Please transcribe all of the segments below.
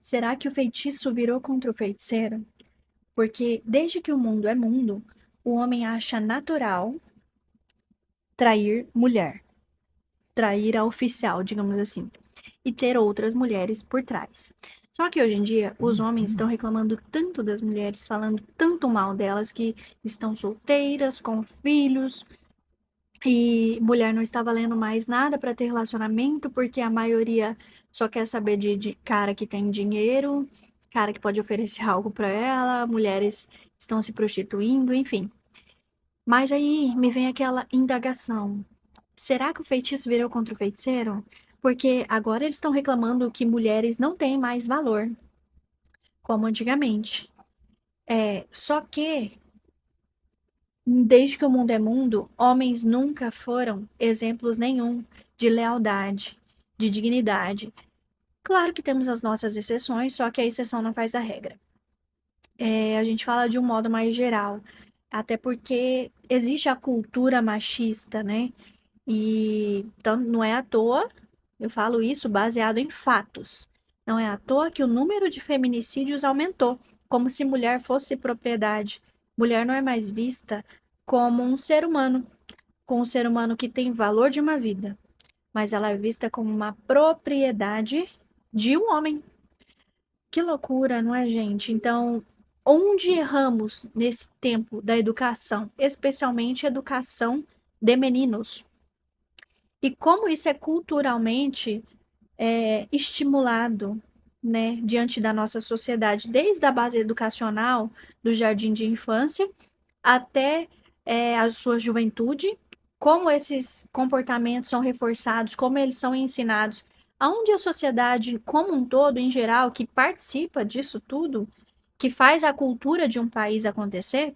Será que o feitiço virou contra o feiticeiro? Porque desde que o mundo é mundo, o homem acha natural trair mulher, trair a oficial, digamos assim, e ter outras mulheres por trás. Só que hoje em dia, os homens estão reclamando tanto das mulheres, falando tanto mal delas, que estão solteiras, com filhos, e mulher não está valendo mais nada para ter relacionamento, porque a maioria só quer saber de cara que tem dinheiro, cara que pode oferecer algo para ela, mulheres estão se prostituindo, enfim. Mas aí me vem aquela indagação: será que o feitiço virou contra o feiticeiro? Porque agora eles estão reclamando que mulheres não têm mais valor, como antigamente. Só que desde que o mundo é mundo, homens nunca foram exemplos nenhum de lealdade, de dignidade. Claro que temos as nossas exceções, só que a exceção não faz a regra. A gente fala de um modo mais geral, até porque existe a cultura machista, né? E então, não é à toa, eu falo isso baseado em fatos. Não é à toa que o número de feminicídios aumentou, como se mulher fosse propriedade. Mulher não é mais vista como um ser humano, com um ser humano que tem valor de uma vida, mas ela é vista como uma propriedade de um homem. Que loucura, não é, gente? Então, onde erramos nesse tempo da educação, especialmente educação de meninos? E como isso é culturalmente estimulado, né, diante da nossa sociedade, desde a base educacional, do jardim de infância, até a sua juventude, como esses comportamentos são reforçados, como eles são ensinados, aonde a sociedade como um todo, em geral, que participa disso tudo, que faz a cultura de um país acontecer,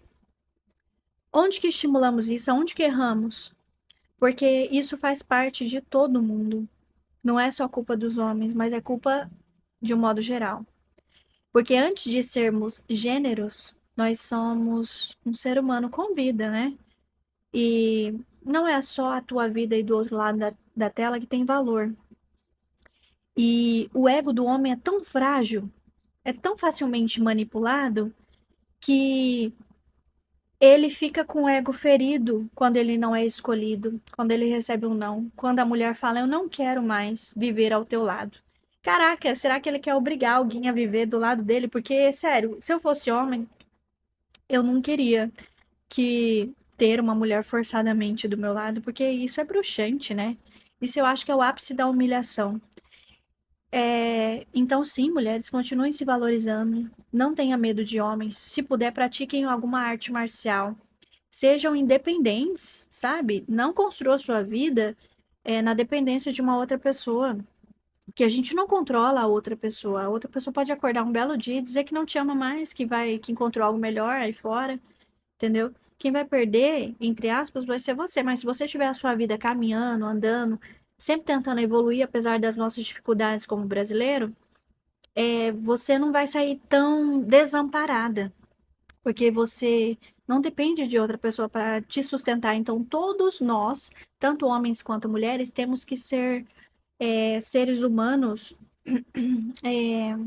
onde que estimulamos isso, aonde que erramos? Porque isso faz parte de todo mundo. Não é só culpa dos homens, mas é culpa de um modo geral. Porque antes de sermos gêneros, nós somos um ser humano com vida, né? E não é só a tua vida aí do outro lado da tela que tem valor. E o ego do homem é tão frágil, é tão facilmente manipulado, que ele fica com o ego ferido quando ele não é escolhido, quando ele recebe um não. Quando a mulher fala, eu não quero mais viver ao teu lado. Caraca, será que ele quer obrigar alguém a viver do lado dele? Porque, sério, se eu fosse homem, eu não queria que ter uma mulher forçadamente do meu lado, porque isso é bruxante, né? Isso eu acho que é o ápice da humilhação. Então, sim, mulheres, continuem se valorizando, não tenha medo de homens. Se puder, pratiquem alguma arte marcial. Sejam independentes, sabe? Não construa sua vida na dependência de uma outra pessoa. Que a gente não controla a outra pessoa. A outra pessoa pode acordar um belo dia e dizer que não te ama mais, que encontrou algo melhor aí fora, entendeu? Quem vai perder, entre aspas, vai ser você. Mas se você tiver a sua vida caminhando, andando, sempre tentando evoluir, apesar das nossas dificuldades como brasileiro, você não vai sair tão desamparada, porque você não depende de outra pessoa para te sustentar. Então, todos nós, tanto homens quanto mulheres, temos que ser seres humanos é,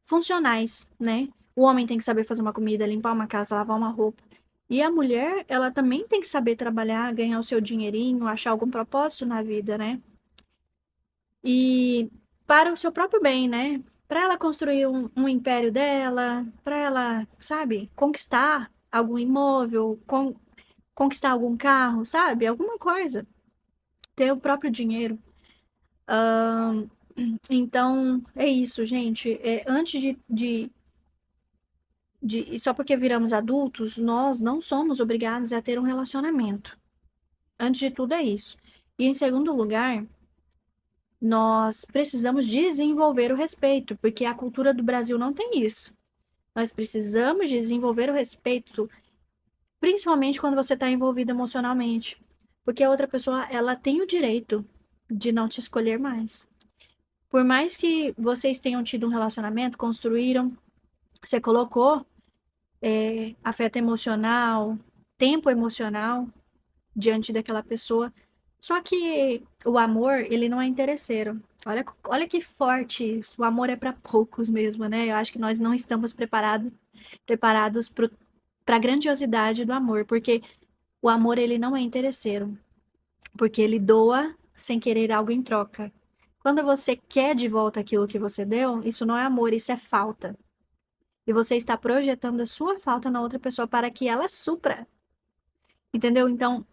funcionais, né? O homem tem que saber fazer uma comida, limpar uma casa, lavar uma roupa. E a mulher, ela também tem que saber trabalhar, ganhar o seu dinheirinho, achar algum propósito na vida, né? E para o seu próprio bem, né? Para ela construir um império dela, para ela, sabe, conquistar algum imóvel, conquistar algum carro, sabe? Alguma coisa. Ter o próprio dinheiro. Então, é isso, gente. Antes e só porque viramos adultos, nós não somos obrigados a ter um relacionamento. Antes de tudo, é isso. E em segundo lugar, nós precisamos desenvolver o respeito, porque a cultura do Brasil não tem isso. Nós precisamos desenvolver o respeito, principalmente quando você está envolvido emocionalmente. Porque a outra pessoa, ela tem o direito de não te escolher mais. Por mais que vocês tenham tido um relacionamento, construíram, você colocou afeto emocional, tempo emocional diante daquela pessoa. Só que o amor, ele não é interesseiro. Olha que forte isso. O amor é para poucos mesmo, né? Eu acho que nós não estamos preparados para a grandiosidade do amor, porque o amor ele não é interesseiro, porque ele doa sem querer algo em troca. Quando você quer de volta aquilo que você deu, isso não é amor, isso é falta. E você está projetando a sua falta na outra pessoa para que ela supra. Entendeu? Então,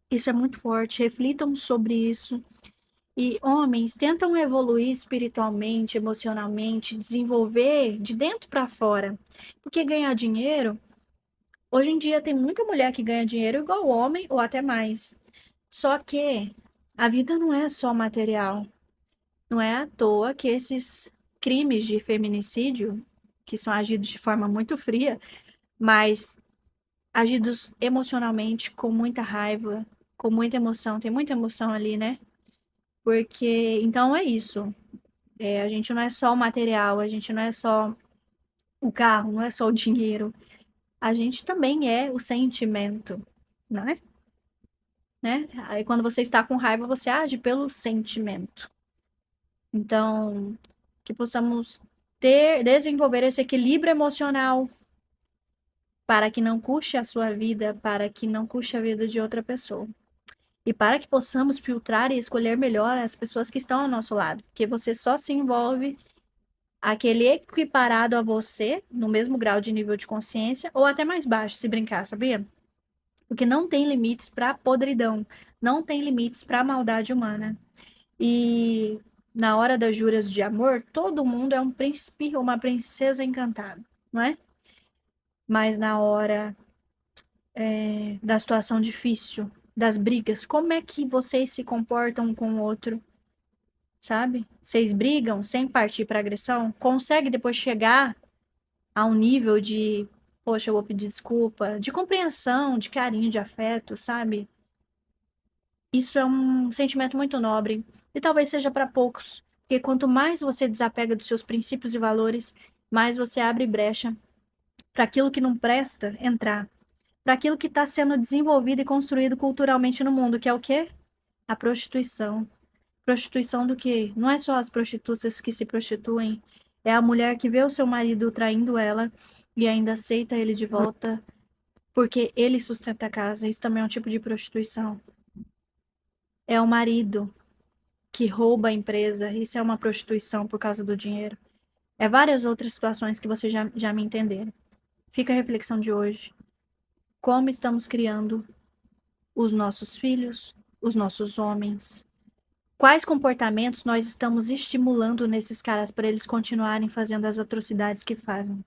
isso é muito forte. Reflitam sobre isso. E homens tentam evoluir espiritualmente, emocionalmente, desenvolver de dentro para fora. Porque ganhar dinheiro, hoje em dia tem muita mulher que ganha dinheiro igual homem ou até mais. Só que a vida não é só material. Não é à toa que esses crimes de feminicídio, que são agidos de forma muito fria, mas agidos emocionalmente, com muita raiva, com muita emoção, tem muita emoção ali, né? Porque, então é isso. A gente não é só o material, a gente não é só o carro, não é só o dinheiro. A gente também é o sentimento, né? Né? Aí quando você está com raiva, você age pelo sentimento. Então, que possamos desenvolver esse equilíbrio emocional para que não custe a sua vida, para que não custe a vida de outra pessoa. E para que possamos filtrar e escolher melhor as pessoas que estão ao nosso lado, porque você só se envolve aquele equiparado a você, no mesmo grau de nível de consciência, ou até mais baixo, se brincar, sabia? Porque não tem limites para podridão, não tem limites para maldade humana. E na hora das juras de amor, todo mundo é um príncipe ou uma princesa encantada, não é? Mas na hora da situação difícil, das brigas, como é que vocês se comportam um com o outro, sabe? Vocês brigam sem partir para agressão? Consegue depois chegar a um nível de, poxa, eu vou pedir desculpa, de compreensão, de carinho, de afeto, sabe? Isso é um sentimento muito nobre e talvez seja para poucos, porque quanto mais você desapega dos seus princípios e valores, mais você abre brecha para aquilo que não presta entrar, para aquilo que está sendo desenvolvido e construído culturalmente no mundo, que é o quê? A prostituição. Prostituição do quê? Não é só as prostitutas que se prostituem, é a mulher que vê o seu marido traindo ela e ainda aceita ele de volta porque ele sustenta a casa. Isso também é um tipo de prostituição. É o marido que rouba a empresa. Isso é uma prostituição por causa do dinheiro. É várias outras situações que vocês já me entenderam. Fica a reflexão de hoje. Como estamos criando os nossos filhos, os nossos homens? Quais comportamentos nós estamos estimulando nesses caras para eles continuarem fazendo as atrocidades que fazem?